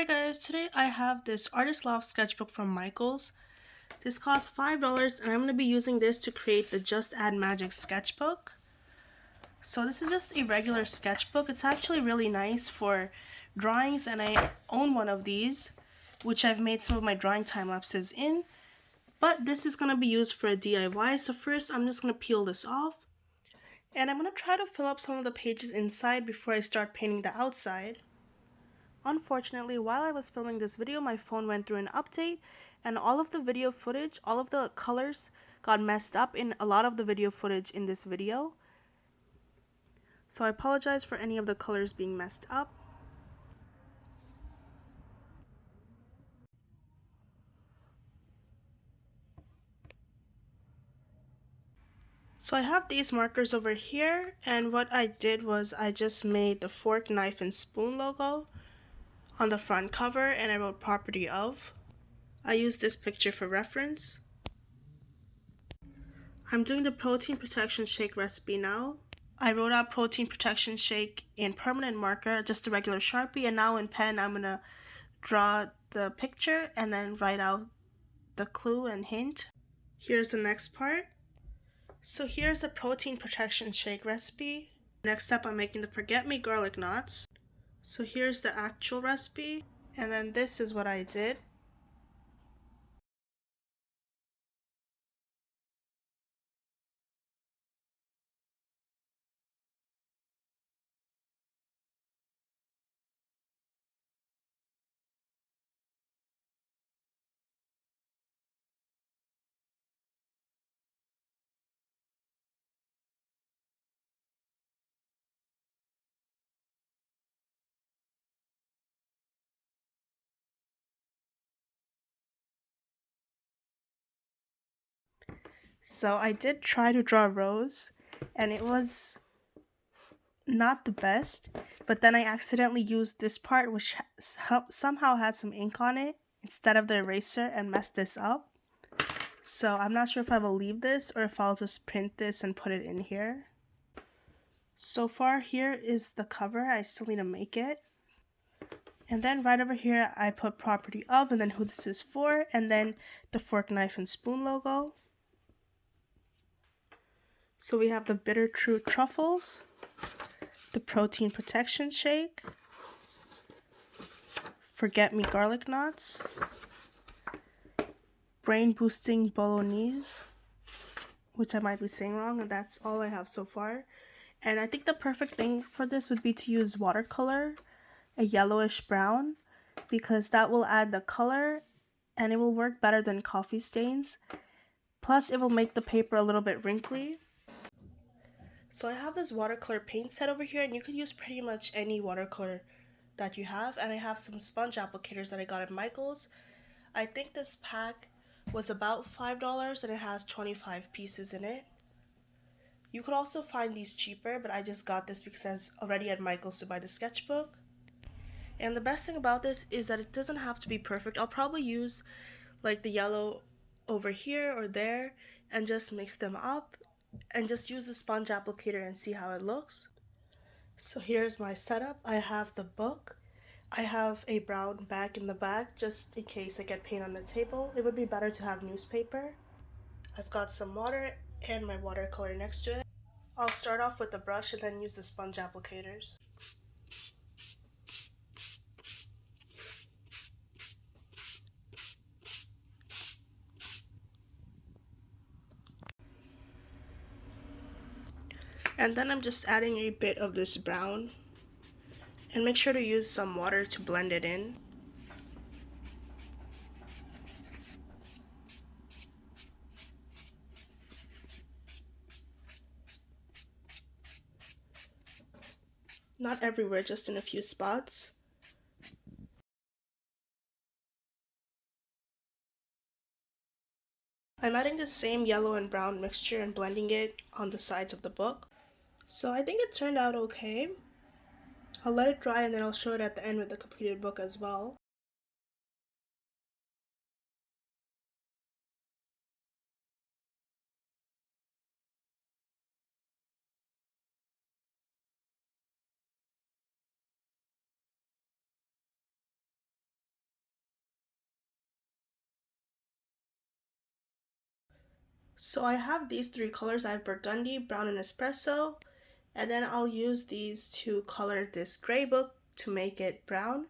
Hi guys, today I have this Artist Loft sketchbook from Michaels. This costs $5 and I'm going to be using this to create the Just Add Magic sketchbook. So this is just a regular sketchbook. It's actually really nice for drawings and I own one of these, which I've made some of my drawing time lapses in. But this is going to be used for a DIY. So first I'm just going to peel this off. And I'm going to try to fill up some of the pages inside before I start painting the outside. Unfortunately, while I was filming this video, my phone went through an update and all of the video footage, all of the colors got messed up in a lot of the video footage in this video. So I apologize for any of the colors being messed up. So I have these markers over here, and what I did was I just made the fork, knife, and spoon logo on the front cover and I wrote property of. I used this picture for reference. I'm doing the protein protection shake recipe now. I wrote out protein protection shake in permanent marker, just a regular Sharpie, and now in pen I'm going to draw the picture and then write out the clue and hint. Here's the next part. So here's the protein protection shake recipe. Next up I'm making the forget me garlic knots. So here's the actual recipe, and then this is what I did. So I did try to draw Rose, and it was not the best, but then I accidentally used this part which somehow had some ink on it instead of the eraser and messed this up. So I'm not sure if I will leave this or if I'll just print this and put it in here. So far here is the cover. I still need to make it. And then right over here I put property of and then who this is for, and then the fork, knife, and spoon logo. So we have the Bitter True Truffles, the Protein Protection Shake, Forget Me Garlic Knots, Brain Boosting Bolognese, which I might be saying wrong, and that's all I have so far. And I think the perfect thing for this would be to use watercolor, a yellowish brown, because that will add the color and it will work better than coffee stains. Plus it will make the paper a little bit wrinkly. So I have this watercolor paint set over here, and you could use pretty much any watercolor that you have, and I have some sponge applicators that I got at Michaels. I think this pack was about $5 and it has 25 pieces in it. You could also find these cheaper, but I just got this because I was already at Michaels to buy the sketchbook. And the best thing about this is that it doesn't have to be perfect. I'll probably use like the yellow over here or there and just mix them up and just use the sponge applicator and see how it looks. So here's my setup. I have the book. I have a brown bag in the back just in case I get paint on the table. It would be better to have newspaper. I've got some water and my watercolor next to it. I'll start off with the brush and then use the sponge applicators. And then I'm just adding a bit of this brown. And make sure to use some water to blend it in. Not everywhere, just in a few spots. I'm adding the same yellow and brown mixture and blending it on the sides of the book. So I think it turned out okay. I'll let it dry and then I'll show it at the end with the completed book as well. So I have these three colors. I have burgundy, brown, and espresso. And then I'll use these to color this gray book to make it brown.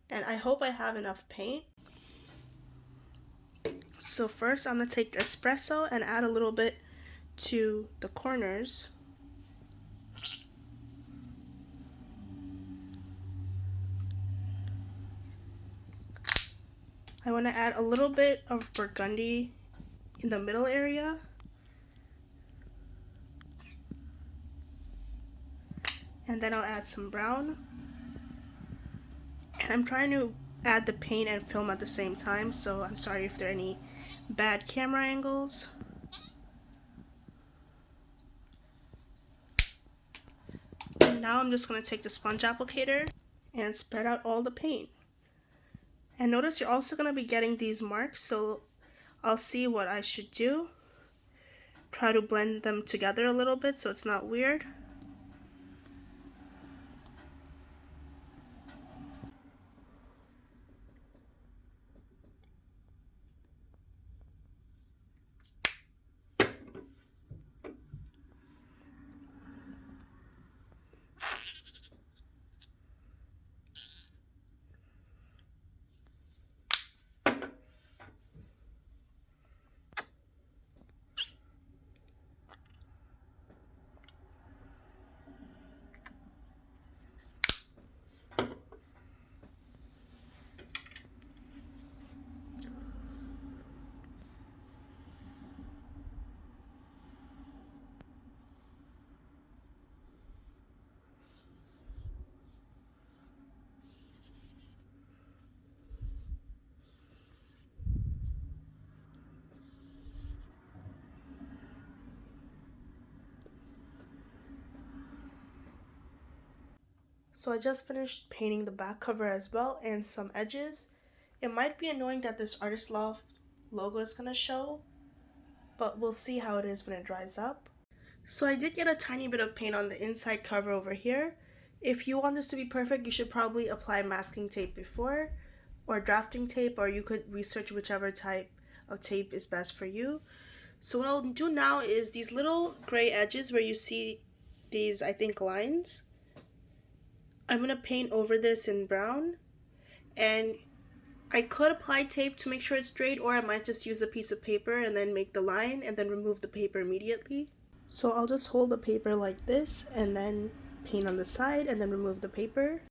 And I hope I have enough paint. So first I'm going to take the espresso and add a little bit to the corners. I want to add a little bit of burgundy in the middle area. And then I'll add some brown. And I'm trying to add the paint and film at the same time, so I'm sorry if there are any bad camera angles. And now I'm just going to take the sponge applicator and spread out all the paint. And notice you're also going to be getting these marks, so I'll see what I should do. Try to blend them together a little bit so it's not weird. So I just finished painting the back cover as well and some edges. It might be annoying that this Artist Loft logo is going to show, but we'll see how it is when it dries up. So I did get a tiny bit of paint on the inside cover over here. If you want this to be perfect, you should probably apply masking tape before, or drafting tape, or you could research whichever type of tape is best for you. So what I'll do now is these little gray edges where you see these, I think, lines. I'm going to paint over this in brown, and I could apply tape to make sure it's straight, or I might just use a piece of paper and then make the line and then remove the paper immediately. So I'll just hold the paper like this and then paint on the side and then remove the paper.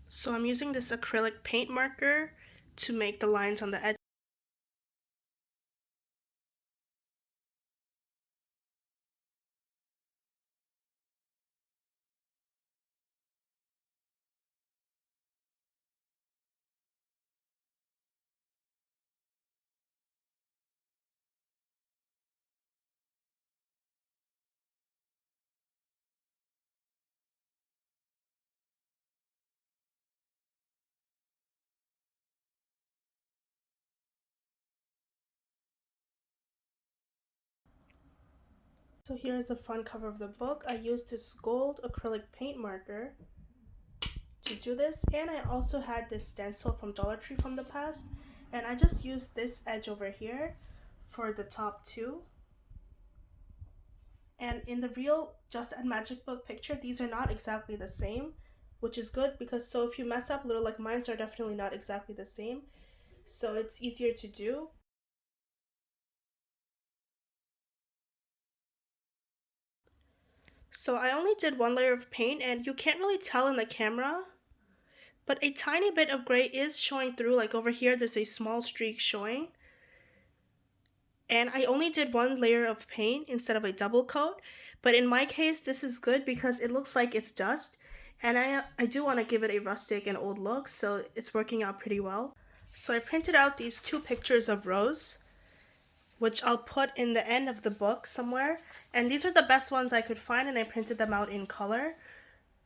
So I'm using this acrylic paint marker to make the lines on the edge. So here's the front cover of the book. I used this gold acrylic paint marker to do this, and I also had this stencil from Dollar Tree from the past, and I just used this edge over here for the top two. And in the real Just Add Magic book picture, these are not exactly the same, which is good because so if you mess up a little, like mine's are definitely not exactly the same, so it's easier to do. So I only did one layer of paint, and you can't really tell in the camera, but a tiny bit of gray is showing through. Like over here, there's a small streak showing. And I only did one layer of paint instead of a double coat. But in my case, this is good because it looks like it's dust. And I do want to give it a rustic and old look, so it's working out pretty well. So I printed out these two pictures of Rose, which I'll put in the end of the book somewhere. And these are the best ones I could find, and I printed them out in color.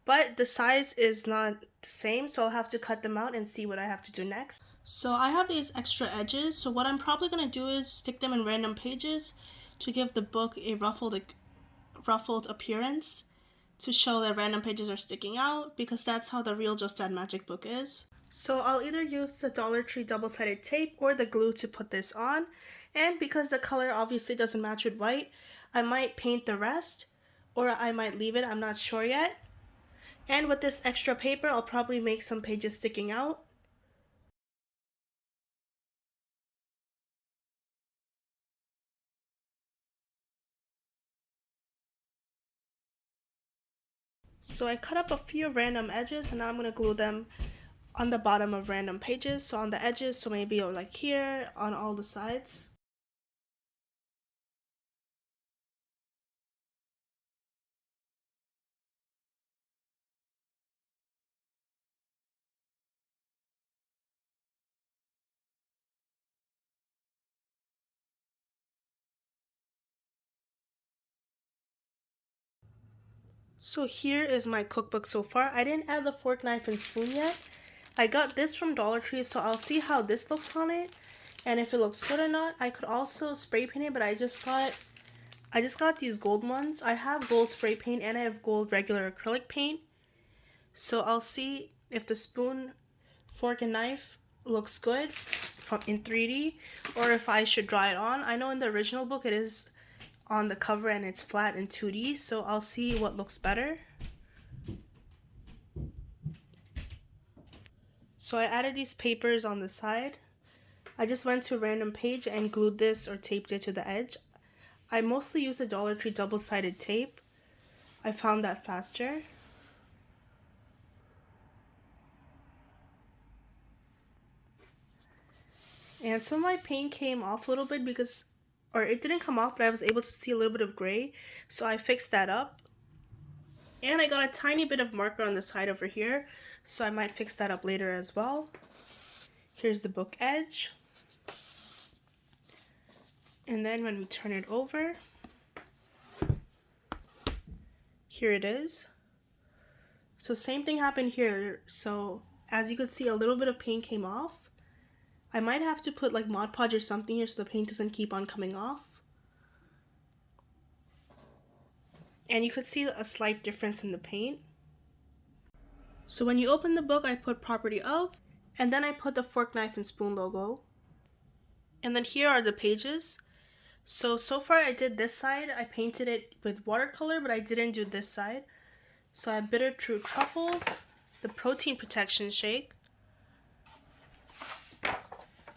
But the size is not the same, so I'll have to cut them out and see what I have to do next. So I have these extra edges, so what I'm probably going to do is stick them in random pages to give the book a ruffled appearance. to show that random pages are sticking out, because that's how the real Just Add Magic book is. So I'll either use the Dollar Tree double-sided tape or the glue to put this on. And because the color obviously doesn't match with white, I might paint the rest, or I might leave it, I'm not sure yet. And with this extra paper, I'll probably make some pages sticking out. So I cut up a few random edges, and now I'm going to glue them on the bottom of random pages. So on the edges, so maybe like here, on all the sides. So here is my cookbook so far. I didn't add the fork, knife, and spoon yet. I got this from Dollar Tree, so I'll see how this looks on it and if it looks good or not. I could also spray paint it, but I just got these gold ones. I have gold spray paint and I have gold regular acrylic paint. So I'll see if the spoon, fork, and knife looks good in 3D, or if I should draw it on. I know in the original book it is on the cover and it's flat in 2D, so I'll see what looks better. So I added these papers on the side. I just went to a random page and glued this or taped it to the edge. I mostly use a Dollar Tree double-sided tape. I found that faster. And some of my paint came off a little bit or it didn't come off, but I was able to see a little bit of gray. So I fixed that up. And I got a tiny bit of marker on the side over here, so I might fix that up later as well. Here's the book edge. And then when we turn it over, here it is. So same thing happened here. So as you could see, a little bit of paint came off. I might have to put like Mod Podge or something here so the paint doesn't keep on coming off. And you could see a slight difference in the paint. So when you open the book, I put property of, and then I put the fork, knife, and spoon logo. And then here are the pages. So far I did this side. I painted it with watercolor, but I didn't do this side. So I have Bitter True Truffles, the Protein Protection Shake,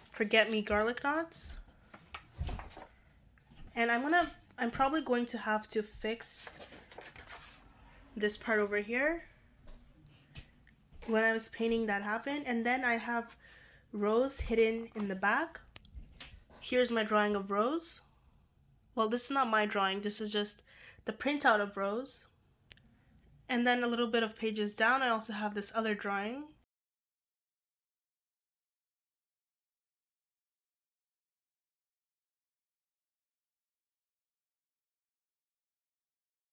Forget Me Garlic Knots, and I'm probably going to have to fix this part over here. When I was painting, that happened. And then I have Rose hidden in the back. Here's my drawing of Rose. Well, this is not my drawing, this is just the printout of Rose. And then a little bit of pages down, I also have this other drawing.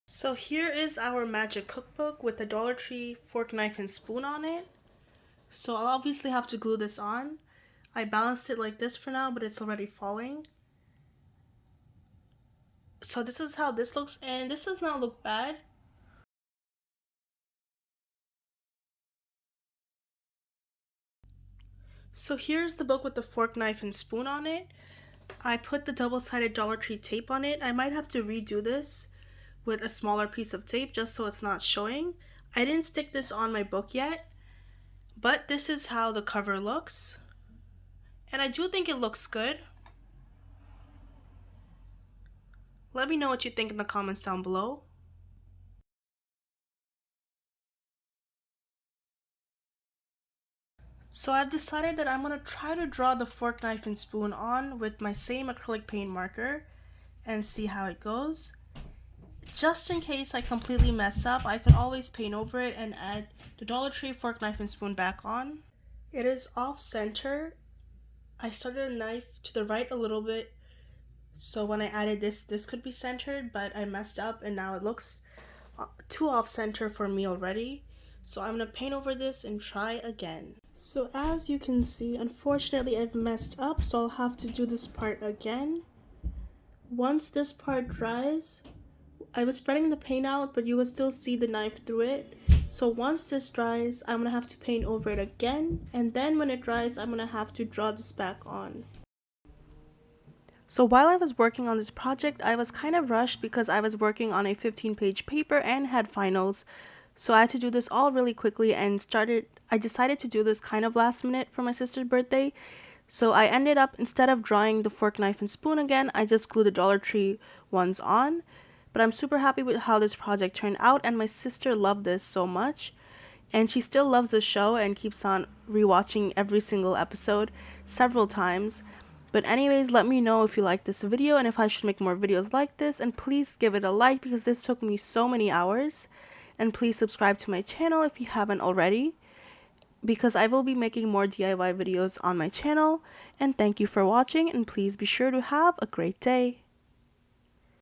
So here is our magic cookbook with the Dollar Tree fork, knife, and spoon on it. So I'll obviously have to glue this on. I balanced it like this for now, but it's already falling. So this is how this looks, and this does not look bad. So here's the book with the fork, knife, and spoon on it. I put the double-sided Dollar Tree tape on it. I might have to redo this with a smaller piece of tape just so it's not showing. I didn't stick this on my book yet, but this is how the cover looks. And I do think it looks good. Let me know what you think in the comments down below. So I've decided that I'm going to try to draw the fork, knife, and spoon on with my same acrylic paint marker and see how it goes. Just in case I completely mess up, I could always paint over it and add the Dollar Tree fork, knife, and spoon back on. It is off center. I started a knife to the right a little bit, so when I added this could be centered, but I messed up and now it looks too off center for me already. So I'm going to paint over this and try again. So as you can see, unfortunately I've messed up, so I'll have to do this part again. Once this part dries, I was spreading the paint out, but you would still see the knife through it. So once this dries, I'm gonna have to paint over it again, and then when it dries, I'm gonna have to draw this back on. So while I was working on this project, I was kind of rushed because I was working on a 15-page paper and had finals. So I had to do this all really quickly and I decided to do this kind of last minute for my sister's birthday. So I ended up, instead of drawing the fork, knife, and spoon again, I just glued the Dollar Tree ones on. But I'm super happy with how this project turned out, and my sister loved this so much. And she still loves the show and keeps on rewatching every single episode several times. But anyways, let me know if you like this video and if I should make more videos like this. And please give it a like because this took me so many hours. And please subscribe to my channel if you haven't already, because I will be making more DIY videos on my channel. And thank you for watching, and please be sure to have a great day.